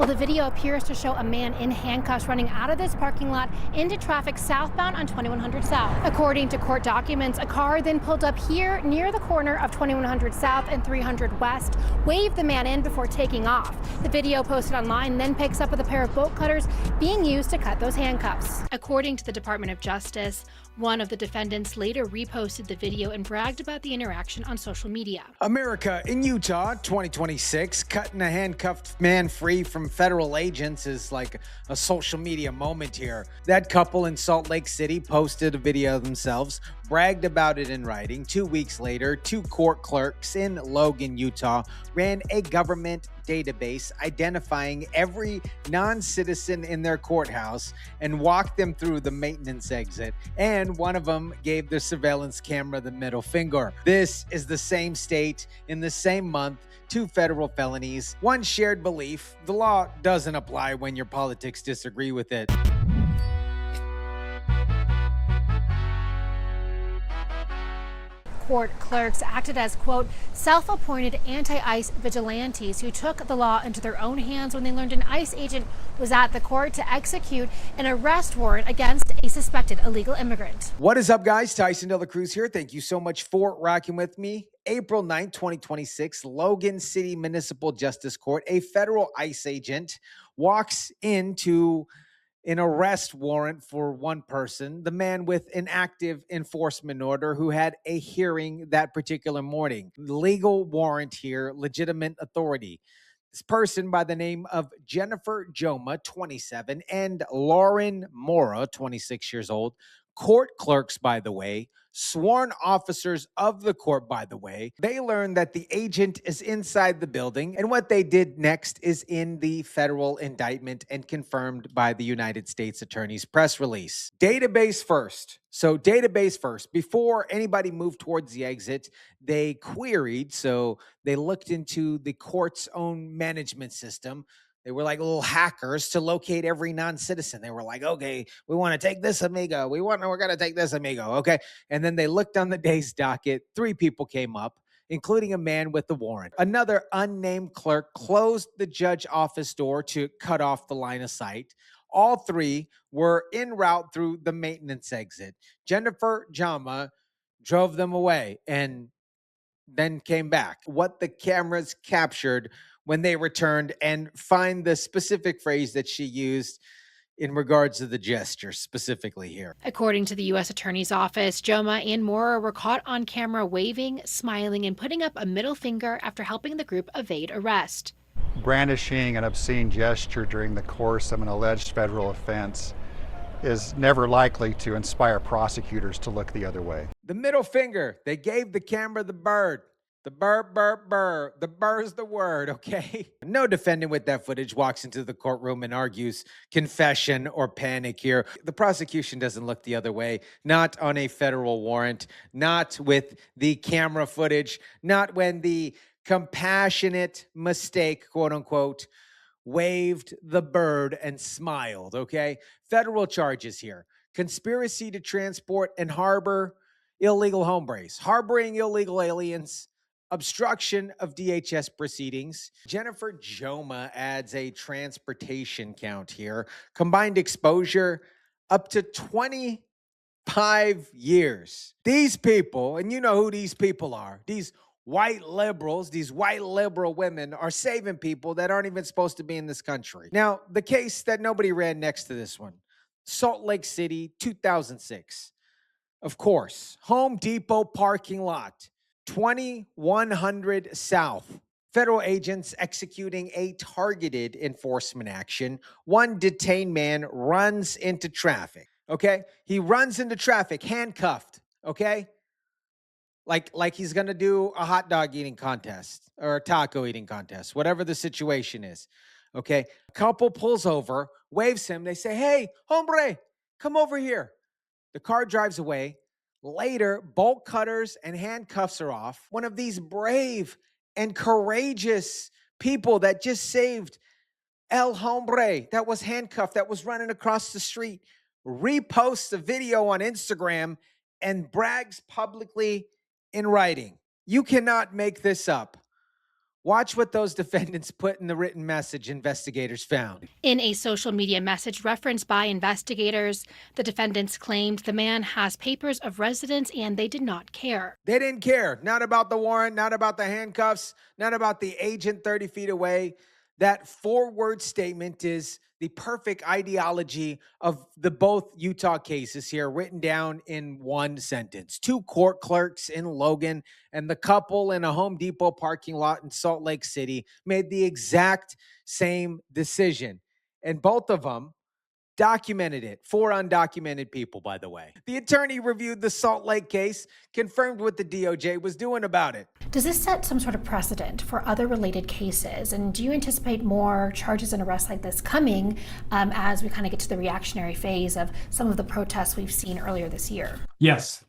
Well, the video appears to show a man in handcuffs running out of this parking lot into traffic southbound on 2100 South. According to court documents, a car then pulled up here near the corner of 2100 South and 300 West, waved the man in before taking off. The video posted online then picks up with a pair of bolt cutters being used to cut those handcuffs. According to the Department of Justice, one of the defendants later reposted the video and bragged about the interaction on social media. America in Utah, 2026, cutting a handcuffed man free from federal agents is like a social media moment here. That couple in Salt Lake City posted a video themselves, bragged about it in writing. 2 weeks later, two court clerks in Logan, Utah, ran a government database identifying every non-citizen in their courthouse and walked them through the maintenance exit. And one of them gave the surveillance camera the middle finger. This is the same state in the same month. Two federal felonies, one shared belief. The law doesn't apply when your politics disagree with it. Court clerks acted as, quote, self-appointed anti-ICE vigilantes who took the law into their own hands when they learned an ICE agent was at the court to execute an arrest warrant against a suspected illegal immigrant. What is up, guys? TYSON DELACRUZ here. Thank you so much for rocking with me. April 9th, 2026, Logan City Municipal Justice Court, a federal ICE agent walks into an arrest warrant for one person, the man with an active enforcement order who had a hearing that particular morning. Legal warrant here, legitimate authority. This person by the name of Jennifer Joma, 27, and Lauren Morrow, 26 years old, court clerks, by the way, sworn officers of the court, by the way. They learned that the agent is inside the building, and what they did next is in the federal indictment and confirmed by the United States Attorney's press release. Database first. So database first. Before anybody moved towards the exit, they queried. So they looked into the court's own management system. They were like little hackers to locate every non-citizen. They were like, okay, we want to take this amigo. We're going to take this amigo. Okay. And then they looked on the day's docket. 3 people came up, including a man with the warrant. Another unnamed clerk closed the judge office door to cut off the line of sight. All 3 were en route through the maintenance exit. Jennifer Joma drove them away and then came back. What the cameras captured when they returned, and find the specific phrase that she used in regards to the gesture specifically here. According to the U.S. Attorney's Office, Joma and Morrow were caught on camera waving, smiling, and putting up a middle finger after helping the group evade arrest. Brandishing an obscene gesture during the course of an alleged federal offense is never likely to inspire prosecutors to look the other way. The middle finger, they gave the camera the bird. The burr. The burr's the word, okay? No defendant with that footage walks into the courtroom and argues confession or panic here. The prosecution doesn't look the other way, not on a federal warrant, not with the camera footage, not when the compassionate mistake, quote unquote, waved the bird and smiled, okay? Federal charges here. Conspiracy to transport and harbor illegal hombres, harboring illegal aliens, obstruction of DHS proceedings. Jennifer Joma adds a transportation count here. Combined exposure up to 25 years. These people, and you know who these people are, these white liberals, these white liberal women are saving people that aren't even supposed to be in this country. Now, the case that nobody ran next to this one, Salt Lake City, 2006. Of course, Home Depot parking lot. 2100 South. Federal agents executing a targeted enforcement action. One detained man runs into traffic, okay? He runs into traffic, handcuffed, okay? Like he's going to do a hot dog eating contest or a taco eating contest, whatever the situation is, okay? A couple pulls over, waves him. They say, hey, hombre, come over here. The car drives away. Later, bolt cutters and handcuffs are off. One of these brave and courageous people that just saved El Hombre that was handcuffed, that was running across the street, reposts a video on Instagram and brags publicly in writing. You cannot make this up. Watch what those defendants put in the written message investigators found. In a social media message referenced by investigators, the defendants claimed the man has papers of residence and they did not care. They didn't care. Not about the warrant, not about the handcuffs, not about the agent 30 feet away. That 4-word statement is the perfect ideology of the both Utah cases here, written down in one sentence. 2 court clerks in Logan and the couple in a Home Depot parking lot in Salt Lake City made the exact same decision. And both of them documented it. 4 undocumented people, by the way. The attorney reviewed the Salt Lake case, confirmed what the DOJ was doing about it. Does this set some sort of precedent for other related cases? And do you anticipate more charges and arrests like this coming as we kind of get to the reactionary phase of some of the protests we've seen earlier this year? Yes.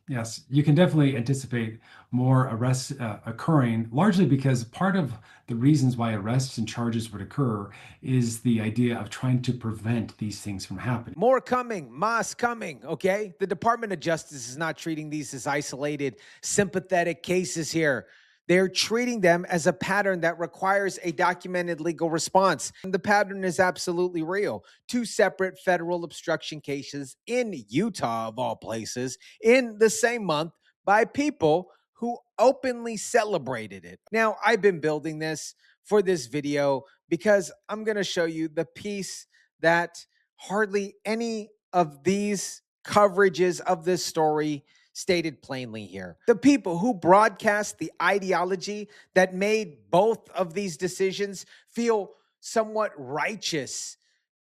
You can definitely anticipate more arrests occurring, largely because part of the reasons why arrests and charges would occur is the idea of trying to prevent these things from happening. More coming, mass coming, okay? The Department of Justice is not treating these as isolated, sympathetic cases here. They're treating them as a pattern that requires a documented legal response. And the pattern is absolutely real. 2 separate federal obstruction cases in Utah, of all places, in the same month by people who openly celebrated it. Now, I've been building this for this video because I'm going to show you the piece that hardly any of these coverages of this story stated plainly here. The people who broadcast the ideology that made both of these decisions feel somewhat righteous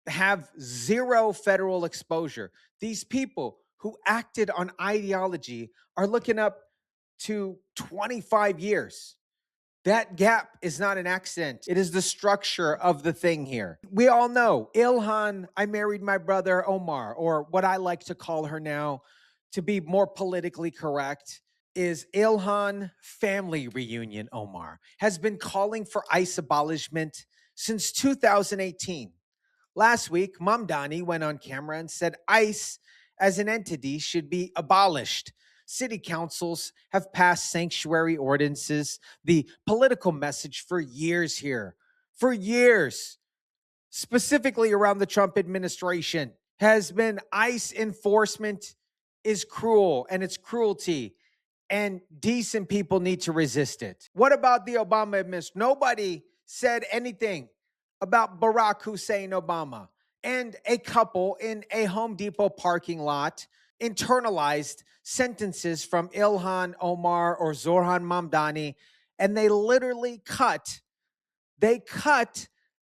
have 0 federal exposure. These people who acted on ideology are looking up to 25 years. That gap is not an accident. It is the structure of the thing here. We all know Ilhan, I married my brother Omar, or what I like to call her now, to be more politically correct, is Ilhan Family Reunion Omar, has been calling for ICE abolishment since 2018. Last week, Mamdani went on camera and said ICE as an entity should be abolished. City councils have passed sanctuary ordinances, the political message for years here, for years, specifically around the Trump administration, has been ICE enforcement is cruel and it's cruelty, and decent people need to resist it. What about the Obama administration? Nobody said anything about Barack Hussein Obama and a couple in a Home Depot parking lot internalized sentences from Ilhan Omar or Zorhan Mamdani, and they literally cut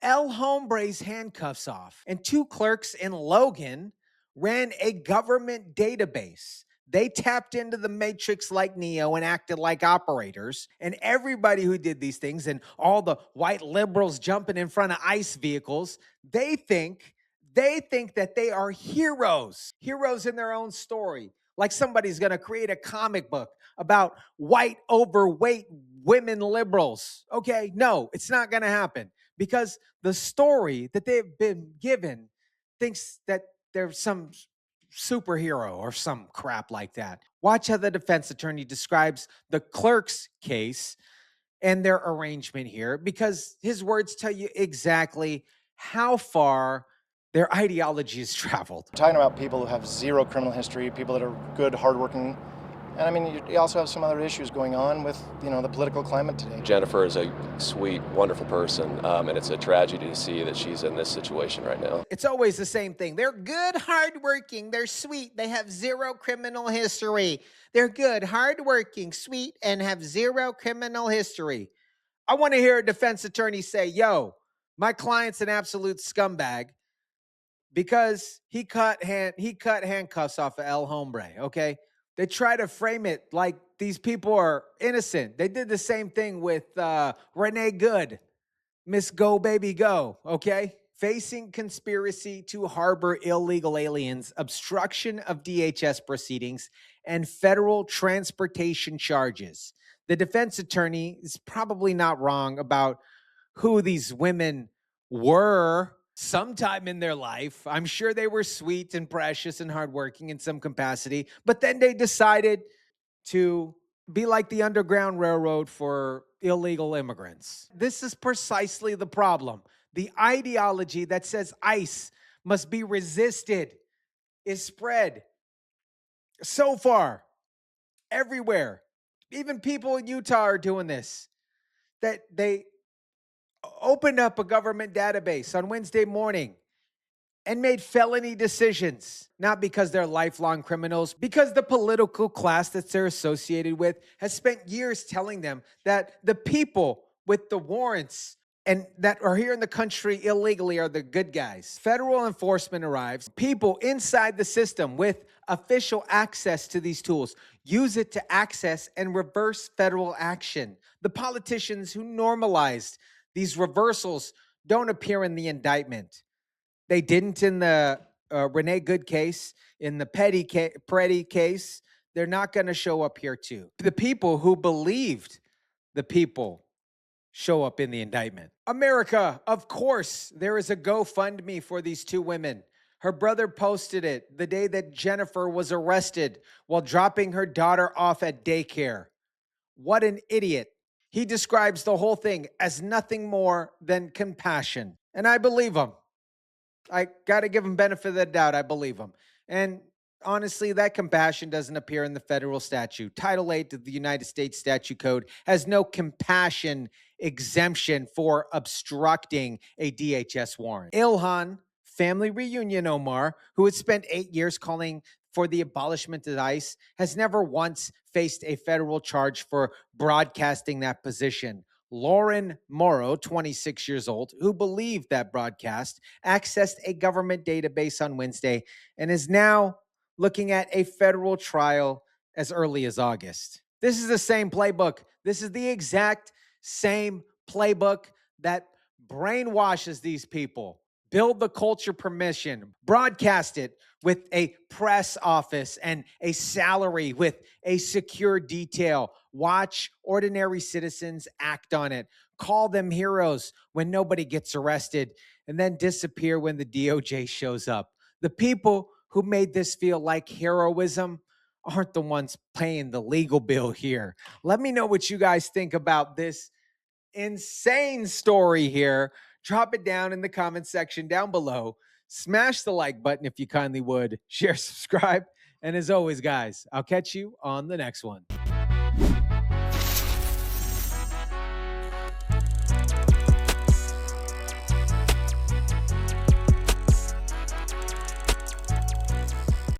El Hombre's handcuffs off. And 2 clerks in Logan ran a government database. They tapped into the matrix like Neo and acted like operators. And everybody who did these things and all the white liberals jumping in front of ICE vehicles, they think that they are heroes in their own story. Like somebody's going to create a comic book about white, overweight women liberals. Okay, no, it's not going to happen because the story that they've been given thinks that they're some superhero or some crap like that. Watch how the defense attorney describes the Clerks case and their arrangement here, because his words tell you exactly how far their ideology has traveled. We're talking about people who have 0 criminal history, people that are good, hardworking. And I mean, you also have some other issues going on with, the political climate today. Jennifer is a sweet, wonderful person, and it's a tragedy to see that she's in this situation right now. It's always the same thing. They're good, hardworking, they're sweet, they have 0 criminal history. They're good, hardworking, sweet, and have 0 criminal history. I want to hear a defense attorney say, yo, my client's an absolute scumbag because he cut handcuffs off of El Hombre, okay? They try to frame it like these people are innocent. They did the same thing with Renee Good, Miss Go Baby Go, okay? Facing conspiracy to harbor illegal aliens, obstruction of DHS proceedings, and federal transportation charges. The defense attorney is probably not wrong about who these women were sometime in their life. I'm sure they were sweet and precious and hardworking in some capacity, but then they decided to be like the Underground Railroad for illegal immigrants. This is precisely the problem. The ideology that says ICE must be resisted is spread so far everywhere. Even people in Utah are doing this, that they opened up a government database on Wednesday morning and made felony decisions, not because they're lifelong criminals, because the political class that they're associated with has spent years telling them that the people with the warrants and that are here in the country illegally are the good guys. Federal enforcement arrives. People inside the system with official access to these tools use it to access and reverse federal action. The politicians who normalized these reversals don't appear in the indictment. They didn't in the Renee Good case, in the Petty case. They're not going to show up here too. The people who believed the people show up in the indictment. America, of course, there is a GoFundMe for these two women. Her brother posted it the day that Jennifer was arrested while dropping her daughter off at daycare. What an idiot. He describes the whole thing as nothing more than compassion. And I believe him. I got to give him benefit of the doubt. I believe him. And honestly, that compassion doesn't appear in the federal statute. Title 8 of the United States Statute Code has no compassion exemption for obstructing a DHS warrant. Ilhan, family reunion Omar, who had spent 8 years calling for the abolishment of ICE, has never once faced a federal charge for broadcasting that position. Lauren Morrow, 26 years old, who believed that broadcast, accessed a government database on Wednesday and is now looking at a federal trial as early as August. This is the same playbook. This is the exact same playbook that brainwashes these people. Build the culture permission, broadcast it with a press office and a salary with a secure detail. Watch ordinary citizens act on it. Call them heroes when nobody gets arrested and then disappear when the DOJ shows up. The people who made this feel like heroism aren't the ones paying the legal bill here. Let me know what you guys think about this insane story here. Drop it down in the comment section down below. Smash the like button if you kindly would. Share, subscribe. And as always, guys, I'll catch you on the next one.